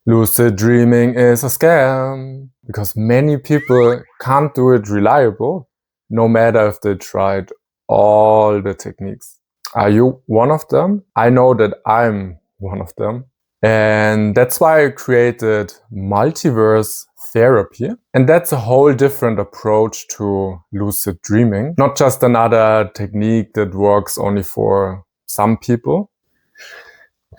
Lucid dreaming is a scam because many people can't do it reliable, no matter if they tried all the techniques. Are you one of them? I know that I'm one of them. And that's why I created Multiverse Therapy. And that's a whole different approach to lucid dreaming. Not just another technique that works only for some people.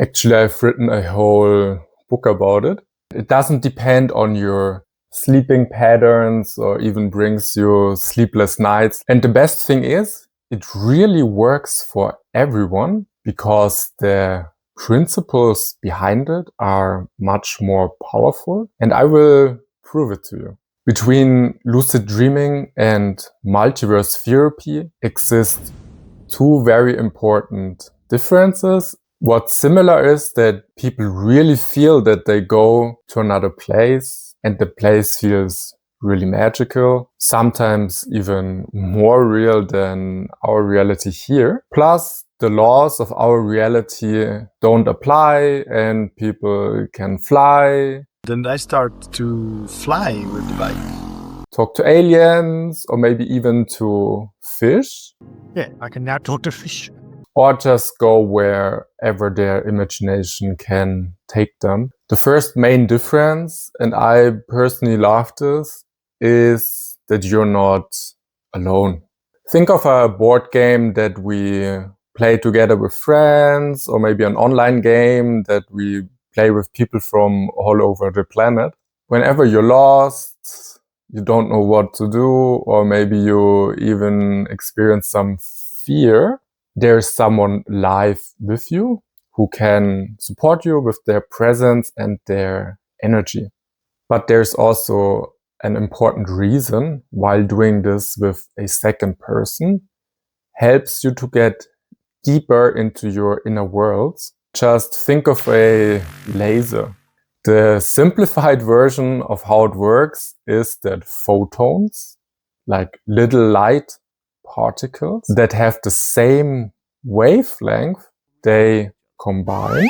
Actually, I've written a whole book about it. It doesn't depend on your sleeping patterns or even brings you sleepless nights. And the best thing is, it really works for everyone because the principles behind it are much more powerful. And I will prove it to you. Between lucid dreaming and multiverse therapy exist two very important differences. What's similar is that people really feel that they go to another place and the place feels really magical, sometimes even more real than our reality here. Plus, the laws of our reality don't apply and people can fly. Then I start to fly with the bike. Talk to aliens or maybe even to fish. Yeah, I can now talk to fish. Or just go wherever their imagination can take them. The first main difference, and I personally love this, is that you're not alone. Think of a board game that we play together with friends, or maybe an online game that we play with people from all over the planet. Whenever you're lost, you don't know what to do, or maybe you even experience some fear, there's someone live with you who can support you with their presence and their energy. But there's also an important reason why doing this with a second person helps you to get deeper into your inner worlds. Just think of a laser. The simplified version of how it works is that photons, like little light particles that have the same wavelength, they combine.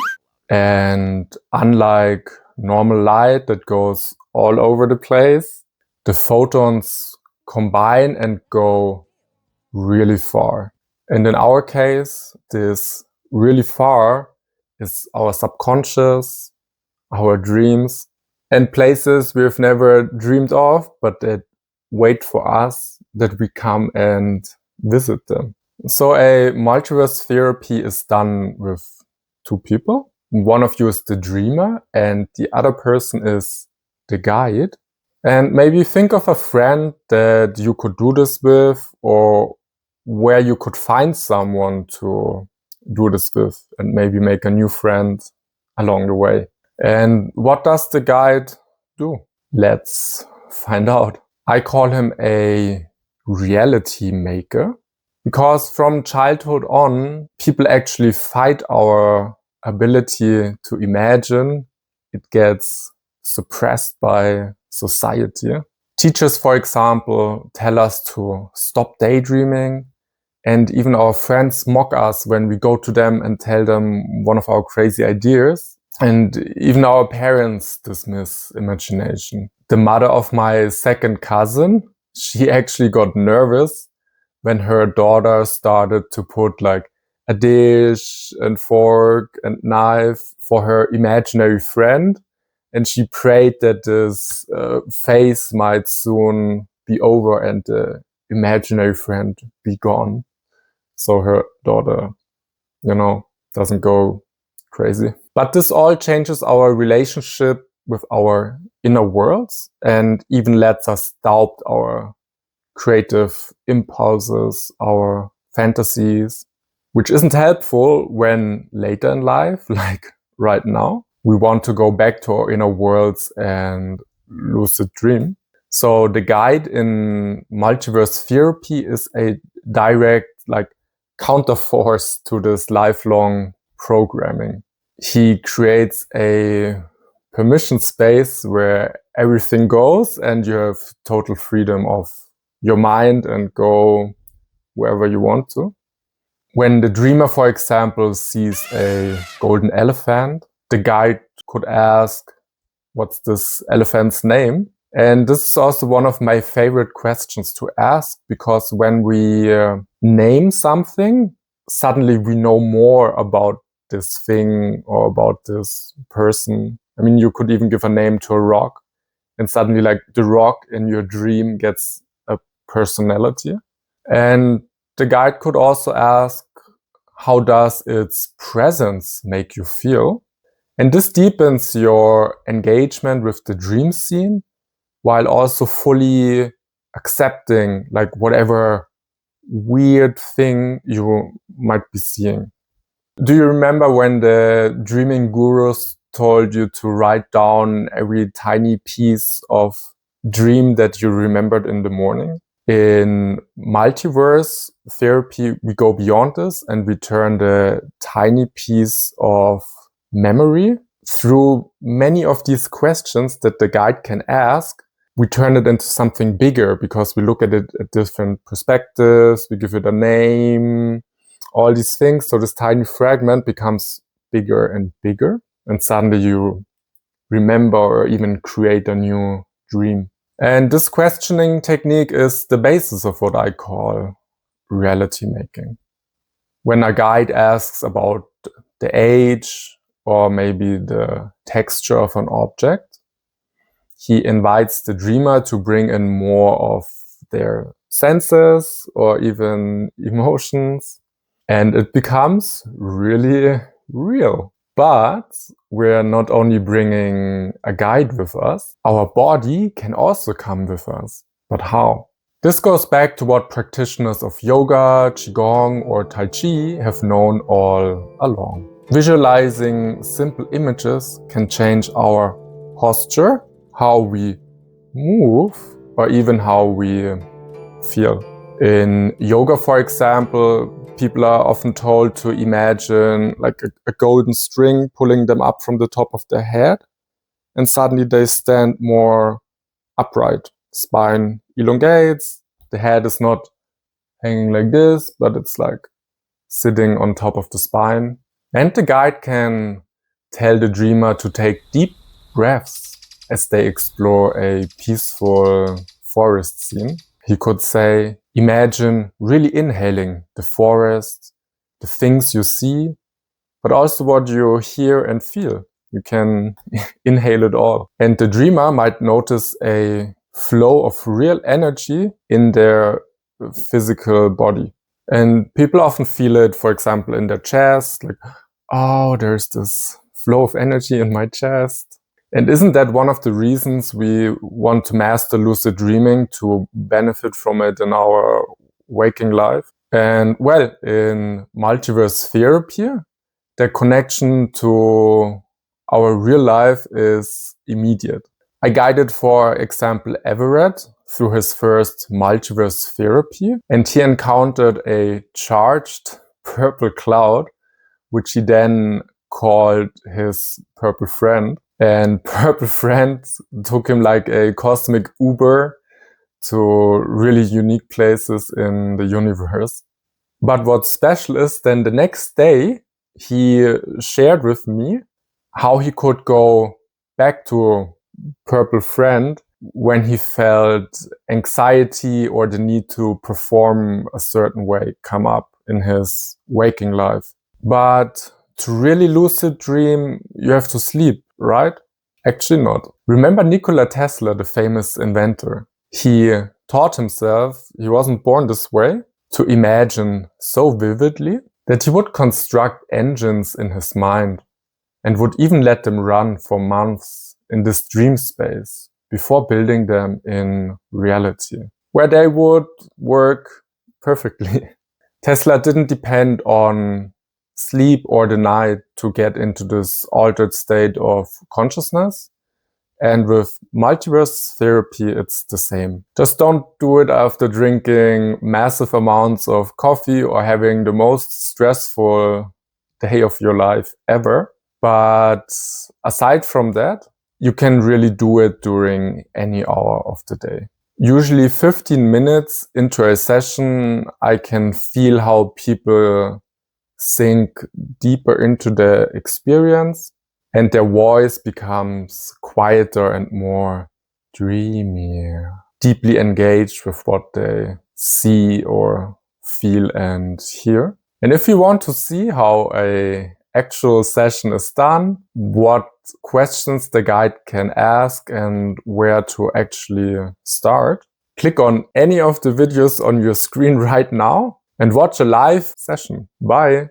And unlike normal light that goes all over the place, the photons combine and go really far. And in our case, this really far is our subconscious, our dreams, and places we've never dreamed of, but that wait for us that we come and visit them. So a multiverse therapy is done with two people. One of you is the dreamer and the other person is the guide. And maybe think of a friend that you could do this with, or where you could find someone to do this with and maybe make a new friend along the way. And what does the guide do? Let's find out. I call him a reality maker because from childhood on, people actually fight our ability to imagine. It gets suppressed by society. Teachers, for example, tell us to stop daydreaming, and even our friends mock us when we go to them and tell them one of our crazy ideas. And even our parents dismiss imagination. The mother of my second cousin, she actually got nervous when her daughter started to put like a dish and fork and knife for her imaginary friend. And she prayed that this phase might soon be over and the imaginary friend be gone. So her daughter, doesn't go crazy. But this all changes our relationship with our inner worlds and even lets us doubt our creative impulses, our fantasies, which isn't helpful when later in life, like right now, we want to go back to our inner worlds and lucid dream. So the guide in multiverse therapy is a direct, counterforce to this lifelong programming. He creates a permission space where everything goes and you have total freedom of your mind and go wherever you want to. When the dreamer, for example, sees a golden elephant, the guide could ask, what's this elephant's name? And this is also one of my favorite questions to ask, because when we name something, suddenly we know more about this thing or about this person. I mean, you could even give a name to a rock, and suddenly like the rock in your dream gets a personality. And the guide could also ask, how does its presence make you feel? And this deepens your engagement with the dream scene, while also fully accepting like whatever weird thing you might be seeing. Do you remember when the dreaming gurus told you to write down every tiny piece of dream that you remembered in the morning? In multiverse therapy, we go beyond this and we turn the tiny piece of memory through many of these questions that the guide can ask. We turn it into something bigger because we look at it at different perspectives, we give it a name, all these things. So this tiny fragment becomes bigger and bigger, and suddenly you remember or even create a new dream. And this questioning technique is the basis of what I call reality making. When a guide asks about the age or maybe the texture of an object, he invites the dreamer to bring in more of their senses or even emotions, and it becomes really real. But we're not only bringing a guide with us, our body can also come with us. But how? This goes back to what practitioners of yoga, qigong, or tai chi have known all along. Visualizing simple images can change our posture, how we move, or even how we feel. In yoga, for example, people are often told to imagine like a golden string pulling them up from the top of their head, and suddenly they stand more upright. Spine elongates, the head is not hanging like this, but it's like sitting on top of the spine. And the guide can tell the dreamer to take deep breaths as they explore a peaceful forest scene. He could say, imagine really inhaling the forest, the things you see, but also what you hear and feel. You can inhale it all. And the dreamer might notice a flow of real energy in their physical body. And people often feel it, for example, in their chest, like, oh, there's this flow of energy in my chest. And isn't that one of the reasons we want to master lucid dreaming, to benefit from it in our waking life? And well, in multiverse therapy, the connection to our real life is immediate. I guided, for example, Everett through his first multiverse therapy, and he encountered a charged purple cloud, which he then called his purple friend. And purple friend took him like a cosmic Uber to really unique places in the universe. But what's special is then the next day, he shared with me how he could go back to purple friend when he felt anxiety or the need to perform a certain way come up in his waking life. But to really lucid dream, you have to sleep, right? Actually not. Remember Nikola Tesla, the famous inventor? He taught himself, he wasn't born this way, to imagine so vividly that he would construct engines in his mind and would even let them run for months in this dream space before building them in reality, where they would work perfectly. Tesla didn't depend on sleep or the night to get into this altered state of consciousness. And with multiverse therapy, it's the same. Just don't do it after drinking massive amounts of coffee or having the most stressful day of your life ever. But aside from that, you can really do it during any hour of the day. Usually 15 minutes into a session, I can feel how people sink deeper into the experience. and their voice becomes quieter and more dreamy, deeply engaged with what they see or feel and hear. And if you want to see how a actual session is done, what questions the guide can ask and where to actually start, click on any of the videos on your screen right now and watch a live session. Bye!